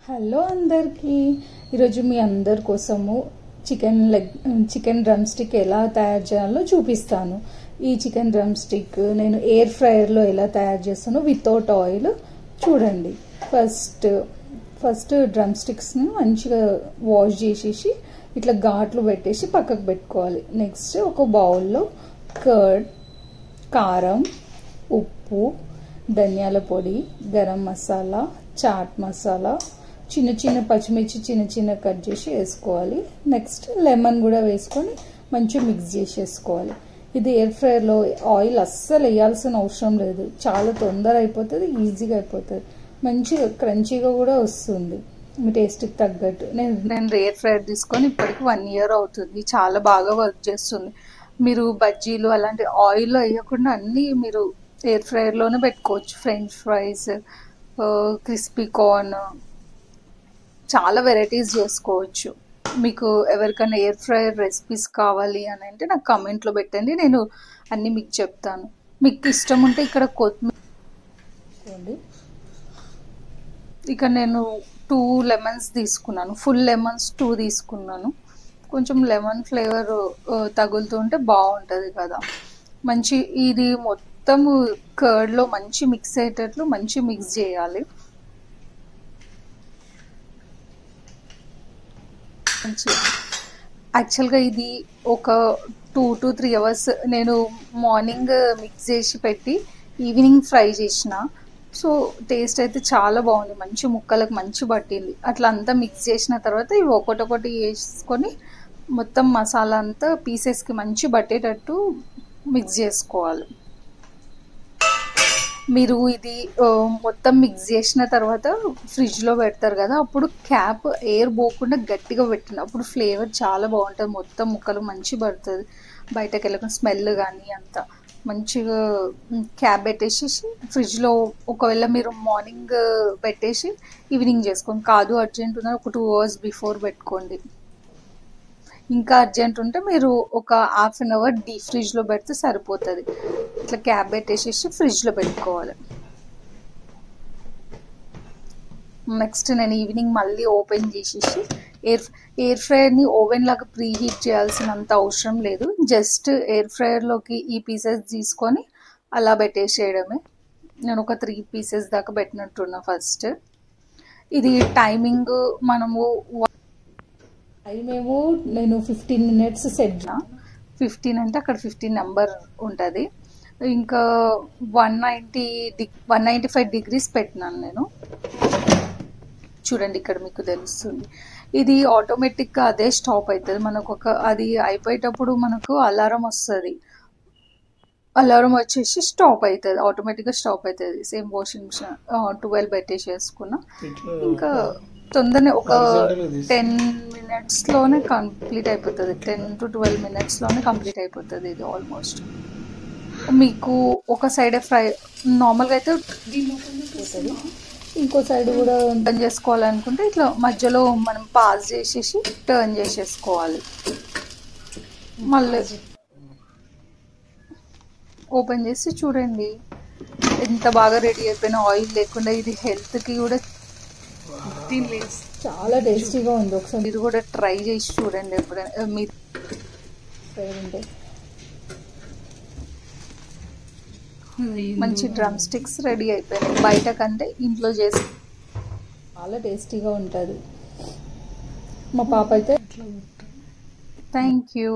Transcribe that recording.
Hello అందరికీ ఈరోజు మీ అందరి కోసము చికెన్ డ్రమ్ స్టిక్ ఎలా తయారు చేయాలో చూపిస్తాను. ఈ చికెన్ డ్రమ్ స్టిక్ నేను ఎయిర్ ఫ్రైయర్లో ఎలా తయారు చేస్తానో వితౌట్ ఆయిల్ చూడండి. ఫస్ట్ డ్రమ్ స్టిక్స్ని మంచిగా వాష్ చేసేసి ఇట్లా ఘాట్లు పెట్టేసి పక్కకు పెట్టుకోవాలి. నెక్స్ట్ ఒక బౌల్లో కర్డ్, కారం, ఉప్పు, ధనియాల పొడి, గరం మసాలా, చాట్ మసాలా, చిన్న చిన్న పచ్చిమిర్చి చిన్న కట్ చేసి వేసుకోవాలి. నెక్స్ట్ లెమన్ కూడా వేసుకొని మంచిగా మిక్స్ చేసేసుకోవాలి. ఇది ఎయిర్ ఫ్రైయర్లో ఆయిల్ అస్సలు వేయాల్సిన అవసరం లేదు. చాలా తొందర అయిపోతుంది, ఈజీగా అయిపోతుంది, మంచిగా క్రంచీగా కూడా వస్తుంది మీ టేస్ట్కి తగ్గట్టు. నేను ఎయిర్ ఫ్రైయర్ తీసుకొని ఇప్పటికి 1 year అవుతుంది. చాలా బాగా వర్క్ చేస్తుంది. మీరు బజ్జీలు అలాంటి ఆయిల్లో వేయకుండా అన్నీ మీరు ఎయిర్ ఫ్రైయర్లోనే పెట్టుకోవచ్చు. ఫ్రెంచ్ ఫ్రైస్, క్రిస్పీ కార్న్, చాలా వెరైటీస్ చేసుకోవచ్చు. మీకు ఎవరికైనా ఎయిర్ ఫ్రైయర్ రెసిపీస్ కావాలి అని అంటే నాకు కామెంట్లో పెట్టండి, నేను అన్నీ మీకు చెప్తాను. మీకు ఇష్టం ఉంటే ఇక్కడ కొత్తిమీర, ఇక్కడ నేను 2 lemons తీసుకున్నాను. ఫుల్ లెమన్స్ 2 తీసుకున్నాను. కొంచెం లెమన్ ఫ్లేవర్ తగులుతుంటే బాగుంటుంది కదా. ఇది మొత్తం కర్డ్లో మంచి మిక్స్ అయ్యేటట్లు మంచి మిక్స్ చేయాలి. యాక్చువల్గా ఇది ఒక 2 to 3 hours నేను మార్నింగ్ మిక్స్ చేసి పెట్టి ఈవినింగ్ ఫ్రై చేసిన. సో టేస్ట్ అయితే చాలా బాగుంది, మంచి ముక్కలకు మంచి పట్టింది. అట్లా అంతా మిక్స్ చేసిన తర్వాత ఇవి ఒకటొకటి వేసుకొని మొత్తం మసాలా అంతా పీసెస్కి మంచి పట్టేటట్టు మిక్స్ చేసుకోవాలి. మీరు ఇది మొత్తం మిక్స్ చేసిన తర్వాత ఫ్రిడ్జ్లో పెడతారు కదా, అప్పుడు క్యాప్ ఎయిర్ పోకుండా గట్టిగా పెట్టండి. అప్పుడు ఫ్లేవర్ చాలా బాగుంటుంది, మొత్తం ముక్కలు మంచి పడుతుంది, బయటకు వెళ్ళకుండా స్మెల్ కానీ అంతా మంచిగా. క్యాప్ పెట్టేసి ఫ్రిడ్జ్లో ఒకవేళ మీరు మార్నింగ్ పెట్టేసి ఈవినింగ్ చేసుకోండి. కాదు అర్జెంట్ ఉన్న ఒక 2 hours బిఫోర్ పెట్టుకోండి. ఇంకా అర్జెంట్ ఉంటే మీరు ఒక 1/2 hour డీప్ ఫ్రిడ్జ్లో పెడితే సరిపోతుంది. ఇట్లా క్యాప్ పెట్టేసేసి ఫ్రిడ్జ్లో పెట్టుకోవాలి. నెక్స్ట్ నేను ఈవినింగ్ మళ్ళీ ఓపెన్ చేసేసి ఎయిర్ ఫ్రైయర్ని ఓవెన్ లాగా ప్రీ హీట్ చేయాల్సినంత అవసరం లేదు. జస్ట్ ఎయిర్ ఫ్రైయర్లోకి ఈ పీసెస్ తీసుకొని అలా పెట్టేసేయడమే. నేను ఒక 3 pieces దాకా పెట్టినట్టున్నా. ఫస్ట్ ఇది టైమింగ్ నేను 15 minutes సెట్. 15 అంటే అక్కడ 15 నెంబర్ ఉంటుంది. ఇంకా 195 degrees పెట్టినాను నేను. చూడండి ఇక్కడ మీకు తెలుస్తుంది. ఇది ఆటోమేటిక్గా అదే స్టాప్ అవుతుంది. మనకు అది అయిపోయేటప్పుడు మనకు అలారం వస్తుంది. అలారం వచ్చేసి స్టాప్ అవుతుంది, ఆటోమేటిక్గా స్టాప్ అవుతుంది. సేమ్ వాషింగ్ మిషన్ 12 పెట్టేసేసుకున్నా. ఇంకా తొందరనే ఒక 10 minutesలోనే కంప్లీట్ అయిపోతుంది. 10 to 12 minutesలోనే కంప్లీట్ అయిపోతుంది ఇది ఆల్మోస్ట్. మీకు ఒక సైడే ఫ్రై నార్మల్గా అయితే పోతుంది, ఇంకో సైడ్ కూడా టర్న్ చేసుకోవాలనుకుంటే ఇట్లా మధ్యలో మనం పాజ్ చేసేసి టర్న్ చేసేసుకోవాలి. మళ్ళీ ఓపెన్ చేసి చూడండి ఎంత బాగా రెడీ అయిపోయిన, ఆయిల్ లేకుండా. ఇది హెల్త్కి కూడా చాలా టేస్టీగా ఉంది. ఒకసారి మీరు కూడా ట్రై చేసి చూడండి ఎప్పుడైనా మీరు ఉంటే. మంచి డ్రమ్ స్టిక్స్ రెడీ అయిపోయినాయి. బయట కంటే ఇంట్లో చేసి చాలా టేస్టీగా ఉంటుంది. మా పాప అయితే థ్యాంక్ యూ.